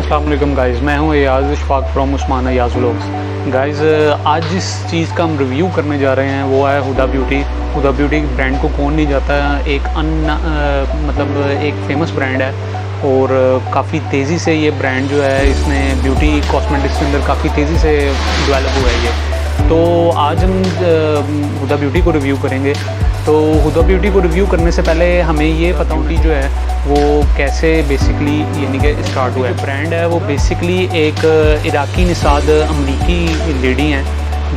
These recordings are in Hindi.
अस्सलाम वालेकुम गाइज़, मैं हूँ Ayaz Ishfaq from Usman Ayaz vlogs. Guys आज जिस चीज़ का हम रिव्यू करने जा रहे हैं वो है Huda Beauty. Huda Beauty brand को कौन नहीं जाता है, मतलब एक फ़ेमस ब्रांड है और काफ़ी तेज़ी से ये ब्रांड जो है इसने ब्यूटी कॉस्मेटिक्स के अंदर काफ़ी तेज़ी से डेवलप हुआ है ये। तो आज हम हुदा ब्यूटी को रिव्यू करेंगे। तो हुदा ब्यूटी को रिव्यू करने से पहले हमें ये पता होगी जो है वो कैसे बेसिकली यानी कि स्टार्ट हुआ है। ब्रांड है वो बेसिकली एक इराकी निसाद अमरीकी लेडी हैं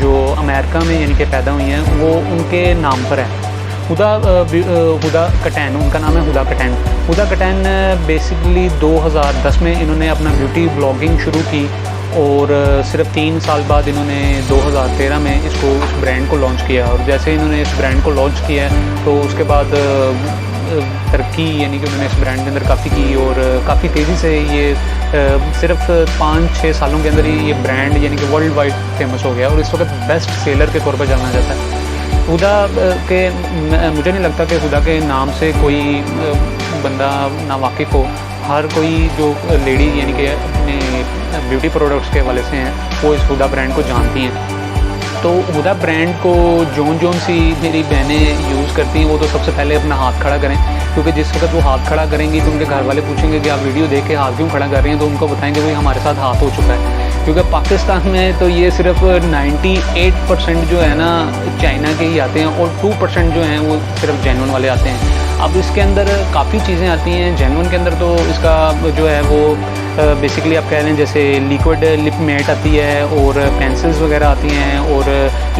जो अमेरिका में यानी कि पैदा हुई हैं, वो उनके नाम पर है। हुदा कटैन उनका नाम है। हुदा कटैन बेसिकली 2010 में इन्होंने अपना ब्यूटी ब्लॉगिंग शुरू की और सिर्फ 3 साल बाद इन्होंने 2013 में इस ब्रांड को लॉन्च किया। और जैसे इन्होंने इस ब्रांड को लॉन्च किया तो उसके बाद तरक्की यानी कि उन्होंने इस ब्रांड के अंदर काफ़ी की और काफ़ी तेज़ी से ये सिर्फ 5-6 सालों के अंदर ही ये ब्रांड यानी कि वर्ल्ड वाइड फेमस हो गया और इस वक्त बेस्ट सेलर के तौर पर जाना जाता है। हुदा के मुझे नहीं लगता कि हुदा के नाम से कोई बंदा ना वाकिफ़ हो। हर कोई जो लेडी यानी कि अपने ब्यूटी प्रोडक्ट्स के हवाले से हैं वो इस हुदा ब्रांड को जानती हैं। तो हुदा ब्रांड को जोन सी मेरी बहनें यूज़ करती हैं वो तो सबसे पहले अपना हाथ खड़ा करें, क्योंकि जिस वक्त वो हाथ खड़ा करेंगी तो उनके घर वाले पूछेंगे कि आप वीडियो देख के हाथ क्यों खड़ा कर रही हैं, तो उनको बताएंगे भाई हमारे साथ हाथ हो चुका है। क्योंकि पाकिस्तान में तो ये सिर्फ 98% जो है ना चाइना के ही आते हैं और 2% जो हैं वो सिर्फ जेन्युइन वाले आते हैं। अब इसके अंदर काफ़ी चीज़ें आती हैं। जेन्युइन के अंदर तो इसका जो है वो बेसिकली आप कह लें जैसे लिक्विड लिप मैट आती है और पेंसिल्स वगैरह आती हैं और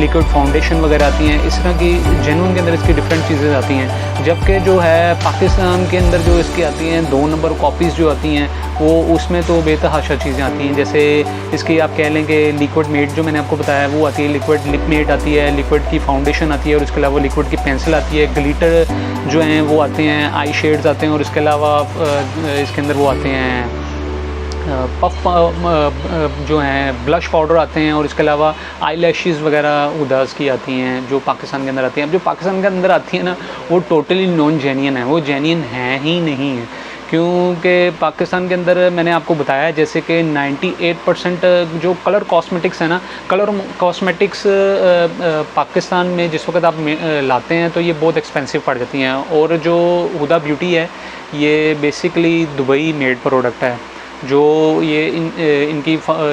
लिक्विड फाउंडेशन वगैरह आती हैं। इस तरह की जेन्युइन के अंदर इसकी डिफरेंट चीज़ें आती हैं। जबकि जो है पाकिस्तान के अंदर जो इसकी आती हैं 2 नंबर कॉपीज़ जो आती हैं वो उसमें तो बेतहाशा चीज़ें आती हैं। जैसे इसकी आप कह लें कि लिक्विड मेट जो मैंने आपको बताया वो आती है, लिक्विड लिप मेट आती है, लिक्विड की फाउंडेशन आती है और इसके अलावा लिक्विड की पेंसिल आती है, ग्लिटर जो हैं वो आते हैं, आई शेड्स आते हैं और इसके अलावा इसके अंदर वो आते हैं पफ जो हैं ब्लश पाउडर आते हैं और इसके अलावा आई लैशेज़ वगैरह उदास की आती हैं जो पाकिस्तान के अंदर आती हैं। अब जो पाकिस्तान के अंदर आती है ना वो टोटली नॉन जेन्युइन है, वो जेन्युइन है ही नहीं है। क्योंकि पाकिस्तान के अंदर मैंने आपको बताया जैसे कि 98% जो कलर कॉस्मेटिक्स है ना, कलर कॉस्मेटिक्स पाकिस्तान में जिस वक्त आप लाते हैं तो ये बहुत एक्सपेंसिव पड़ जाती हैं। और जो हुदा ब्यूटी है ये बेसिकली दुबई मेड प्रोडक्ट है। जो ये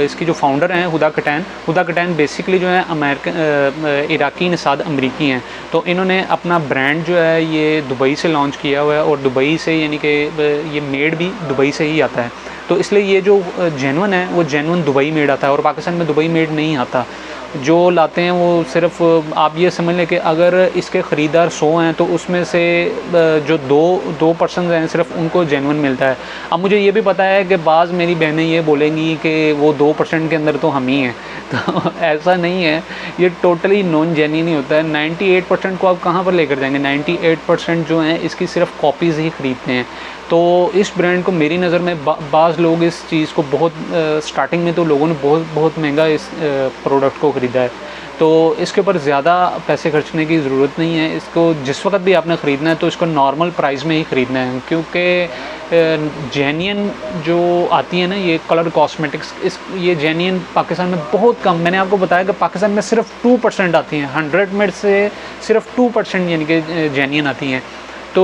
इसकी जो फाउंडर हैं हुदा कटैन बेसिकली जो है इराकी निसाद अमरीकी हैं। तो इन्होंने अपना ब्रांड जो है ये दुबई से लॉन्च किया हुआ है और दुबई से यानी कि ये मेड भी दुबई से ही आता है। तो इसलिए ये जो जेन्युइन है वो जेन्युइन दुबई मेड आता है और पाकिस्तान में दुबई मेड नहीं आता। जो लाते हैं वो सिर्फ आप ये समझ लें कि अगर इसके ख़रीदार 100 हैं तो उसमें से जो दो पर्सन हैं सिर्फ उनको जेन्युइन मिलता है। अब मुझे ये भी पता है कि बाज़ मेरी बहनें ये बोलेंगी कि वो 2% के अंदर तो हम ही हैं, तो ऐसा नहीं है, ये टोटली नॉन जेन्युइन ही होता है। 98% को आप कहाँ पर लेकर जाएंगे? 98% जो हैं इसकी सिर्फ कॉपीज़ ही ख़रीदते हैं। तो इस ब्रांड को मेरी नज़र में बाज़ लोग इस चीज़ को बहुत स्टार्टिंग में तो लोगों ने बहुत महंगा इस प्रोडक्ट को ख़रीदा है। तो इसके ऊपर ज़्यादा पैसे खर्चने की ज़रूरत नहीं है। इसको जिस वक्त भी आपने ख़रीदना है तो इसको नॉर्मल प्राइस में ही ख़रीदना है, क्योंकि जेन्युइन जो आती है ना ये कलर कॉस्मेटिक्स ये जेन्युइन पाकिस्तान में बहुत कम, मैंने आपको बताया कि पाकिस्तान में सिर्फ 2% आती हैं, 100 में से सिर्फ 2% यानी कि जेन्युइन आती हैं। तो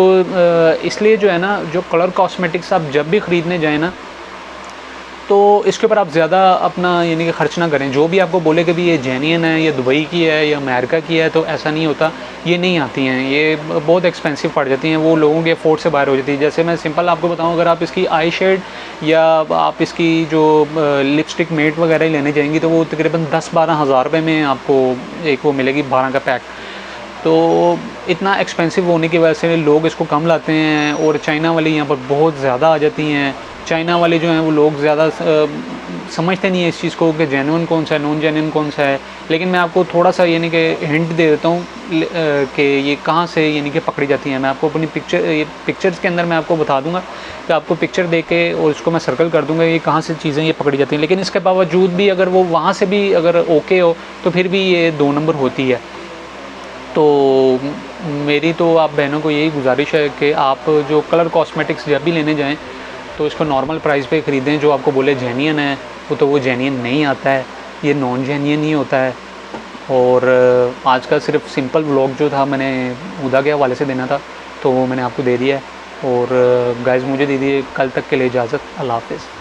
इसलिए जो है ना जो कलर कॉस्मेटिक्स आप जब भी ख़रीदने जाएँ ना तो इसके ऊपर आप ज़्यादा अपना यानी कि खर्च ना करें। जो भी आपको बोले कि भी ये जेन्युइन है, ये दुबई की है या अमेरिका की है, तो ऐसा नहीं होता, ये नहीं आती हैं, ये बहुत एक्सपेंसिव पड़ जाती हैं, वो लोगों के अफोर्ड से बाहर हो जाती है। जैसे मैं सिंपल आपको बताऊं, अगर आप इसकी आई शेड या आप इसकी जो लिपस्टिक मेट वगैरह लेने जाएंगी तो वो तकरीबन 10-12 हज़ार रुपये में आपको एक वो मिलेगी 12 का पैक। तो इतना एक्सपेंसिव होने की वजह से लोग इसको कम लाते हैं और चाइना वाली यहाँ पर बहुत ज़्यादा आ जाती हैं। चाइना वाले जो हैं वो लोग ज़्यादा समझते नहीं है इस चीज़ को कि जेन्युइन कौन सा है, नॉन जेन्युइन कौन सा है। लेकिन मैं आपको थोड़ा सा यानी कि हिंट दे देता हूँ कि ये कहाँ से यानी कि पकड़ी जाती है। मैं आपको अपनी पिक्चर्स के अंदर मैं आपको बता दूँगा कि आपको पिक्चर दे के और उसको मैं सर्कल कर दूँगा ये कहाँ से चीज़ें ये पकड़ी जाती हैं। लेकिन इसके बावजूद भी अगर वो वहाँ से भी अगर ओके हो तो फिर भी ये 2 नंबर होती है। तो मेरी तो आप बहनों को यही गुजारिश है कि आप जो कलर कॉस्मेटिक्स जब भी लेने जाएं तो इसको नॉर्मल प्राइस पे ख़रीदें। जो आपको बोले जेन्युइन है तो वो जेन्युइन नहीं आता है, ये नॉन जेन्युइन ही होता है। और आज का सिर्फ सिंपल व्लॉग जो था मैंने हुदा के हवाले से देना था, तो वो मैंने आपको दे दिया है। और गाइज़ मुझे दे दिए कल तक के लिए इजाज़त। अल्लाह हाफ़िज़।